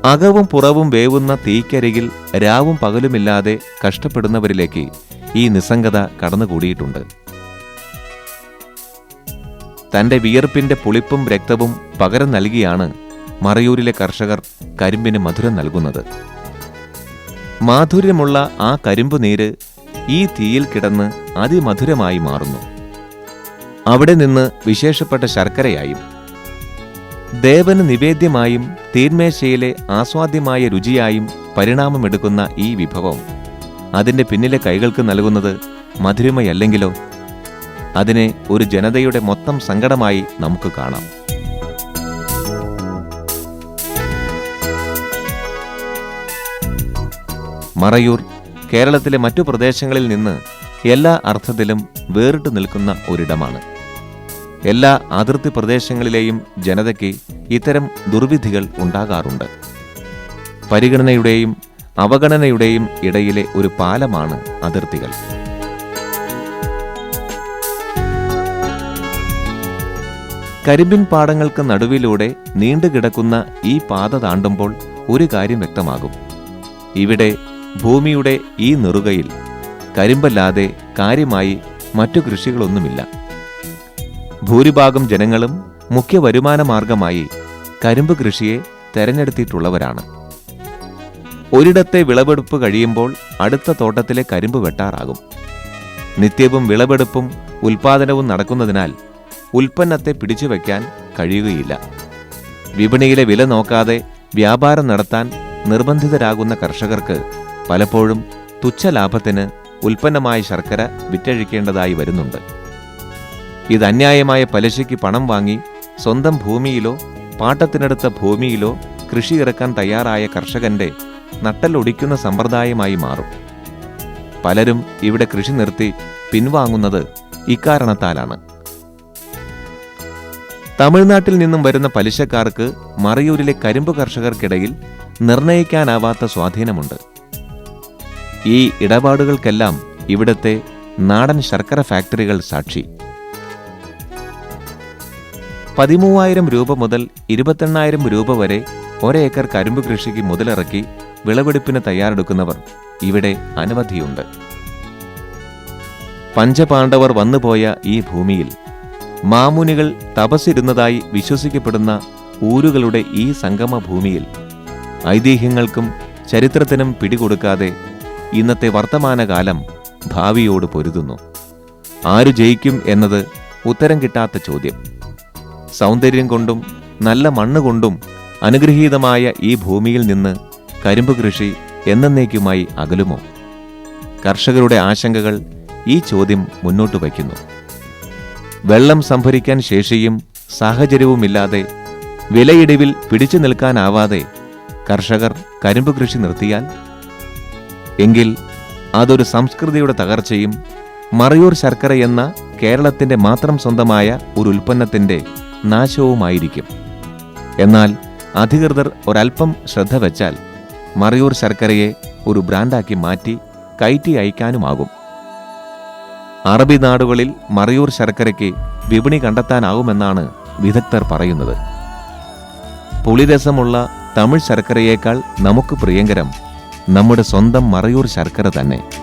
അകവും പുറവും വേവുന്ന തീക്കരികിൽ രാവും പകലുമില്ലാതെ കഷ്ടപ്പെടുന്നവരിലേക്ക് ഈ നിസ്സംഗത കടന്നുകൂടിയിട്ടുണ്ട്. തന്റെ വിയർപ്പിന്റെ പുളിപ്പും രക്തവും പകരം നൽകിയാണ് മറയൂരിലെ കർഷകർ കരിമ്പിന് മധുരം നൽകുന്നത്. മാധുര്യമുള്ള ആ കരിമ്പുനീര് ഈ തീയിൽ കിടന്ന് അതിമധുരമായി മാറുന്നു. അവിടെ നിന്ന് വിശേഷപ്പെട്ട ശർക്കരയായും ദേവന് നിവേദ്യമായും തീന്മേശയിലെ ആസ്വാദ്യമായ രുചിയായും പരിണാമമെടുക്കുന്ന ഈ വിഭവം അതിന്റെ പിന്നിലെ കൈകൾക്ക് നൽകുന്നത് മധുരിമയല്ലെങ്കിലോ? അതിനെ ഒരു ജനതയുടെ മൊത്തം സങ്കടമായി നമുക്ക് കാണാം. മറയൂർ കേരളത്തിലെ മറ്റു പ്രദേശങ്ങളിൽ നിന്ന് എല്ലാ അർത്ഥത്തിലും വേറിട്ടു നിൽക്കുന്ന ഒരിടമാണ്. എല്ലാ അതിർത്തി പ്രദേശങ്ങളിലെയും ജനതയ്ക്ക് ഇത്തരം ദുർവിധികൾ ഉണ്ടാകാറുണ്ട്. പരിഗണനയുടെയും അവഗണനയുടെയും ഇടയിലെ ഒരു പാലമാണ് അതിർത്തികൾ. കരിമ്പിൻ പാടങ്ങൾക്ക് നടുവിലൂടെ നീണ്ടുകിടക്കുന്ന ഈ പാത താണ്ടുമ്പോൾ ഒരു കാര്യം വ്യക്തമാകും. ഇവിടെ ഭൂമിയുടെ ഈ നെറുകയിൽ കരിമ്പല്ലാതെ കാര്യമായി മറ്റു കൃഷികളൊന്നുമില്ല. ഭൂരിഭാഗം ജനങ്ങളും മുഖ്യ വരുമാന മാർഗമായി കരിമ്പ് കൃഷിയെ തെരഞ്ഞെടുത്തിട്ടുള്ളവരാണ്. ഒരിടത്തെ വിളവെടുപ്പ് കഴിയുമ്പോൾ അടുത്ത തോട്ടത്തിലെ കരിമ്പ് വെട്ടാറാകും. നിത്യവും വിളവെടുപ്പും ഉൽപാദനവും നടക്കുന്നതിനാൽ ഉൽപ്പന്നത്തെ പിടിച്ചുവെക്കാൻ കഴിയുകയില്ല. വിപണിയിലെ വില നോക്കാതെ വ്യാപാരം നടത്താൻ നിർബന്ധിതരാകുന്ന കർഷകർക്ക് പലപ്പോഴും തുച്ഛലാഭത്തിന് ഉൽപ്പന്നമായ ശർക്കര വിറ്റഴിക്കേണ്ടതായി വരുന്നുണ്ട്. ഇത് അന്യായമായ പലിശയ്ക്ക് പണം വാങ്ങി സ്വന്തം ഭൂമിയിലോ പാട്ടത്തിനടുത്ത ഭൂമിയിലോ കൃഷി ഇറക്കാൻ തയ്യാറായ കർഷകന്റെ നട്ടലൊടിക്കുന്ന സമ്പ്രദായമായി മാറും. പലരും ഇവിടെ കൃഷി നിർത്തി പിൻവാങ്ങുന്നത് ഇക്കാരണത്താലാണ്. തമിഴ്നാട്ടിൽ നിന്നും വരുന്ന പലിശക്കാർക്ക് മറയൂരിലെ കരിമ്പ് കർഷകർക്കിടയിൽ നിർണയിക്കാനാവാത്ത സ്വാധീനമുണ്ട്. ഈ ഇടപാടുകൾക്കെല്ലാം ഇവിടത്തെ നാടൻ ശർക്കര ഫാക്ടറികൾ സാക്ഷി. 13,000 രൂപ മുതൽ 28,000 രൂപ വരെ ഒരേക്കർ കരിമ്പ് കൃഷിക്ക് മുതലിറക്കി വിളവെടുപ്പിന് തയ്യാറെടുക്കുന്നവർ ഇവിടെ അനവധിയുണ്ട്. പഞ്ചപാണ്ഡവർ വന്നുപോയ ഈ ഭൂമിയിൽ മാമുനികൾ തപസ്സിരുന്നതായി വിശ്വസിക്കപ്പെടുന്ന ഊരുകളുടെ ഈ സംഗമ ഭൂമിയിൽ ഐതിഹ്യങ്ങൾക്കും ചരിത്രത്തിനും പിടികൊടുക്കാതെ ഇന്നത്തെ വർത്തമാനകാലം ഭാവിയോട് പൊരുതുന്നു. ആരു ജയിക്കും എന്നത് ഉത്തരം കിട്ടാത്ത ചോദ്യം. സൗന്ദര്യം കൊണ്ടും നല്ല മണ്ണുകൊണ്ടും അനുഗ്രഹീതമായ ഈ ഭൂമിയിൽ നിന്ന് കരിമ്പ് കൃഷി എന്നേക്കുമായി അകലുമോ? കർഷകരുടെ ആശങ്കകൾ ഈ ചോദ്യം മുന്നോട്ട് വയ്ക്കുന്നു. വെള്ളം സംഭരിക്കാൻ ശേഷിയും സാഹചര്യവുമില്ലാതെ വിലയിടിവിൽ പിടിച്ചു നിൽക്കാനാവാതെ കർഷകർ കരിമ്പ് കൃഷി നിർത്തിയാൽ എങ്കിൽ അതൊരു സംസ്കൃതിയുടെ തകർച്ചയും മറയൂർ ശർക്കര എന്ന കേരളത്തിന്റെ മാത്രം സ്വന്തമായ ഒരു ഉൽപ്പന്നത്തിന്റെ നാശവുമായിരിക്കും. എന്നാൽ അധികൃതർ ഒരൽപ്പം ശ്രദ്ധ വെച്ചാൽ മറയൂർ ശർക്കരയെ ഒരു ബ്രാൻഡാക്കി മാറ്റി കയറ്റി അയക്കാനുമാകും. അറബി നാടുകളിൽ മറയൂർ ശർക്കരയ്ക്ക് വിപണി കണ്ടെത്താനാവുമെന്നാണ് വിദഗ്ധർ പറയുന്നത്. പുളിരസമുള്ള തമിഴ് ശർക്കരയേക്കാൾ നമുക്ക് പ്രിയങ്കരം നമ്മുടെ സ്വന്തം മറയൂർ ശർക്കര തന്നെ.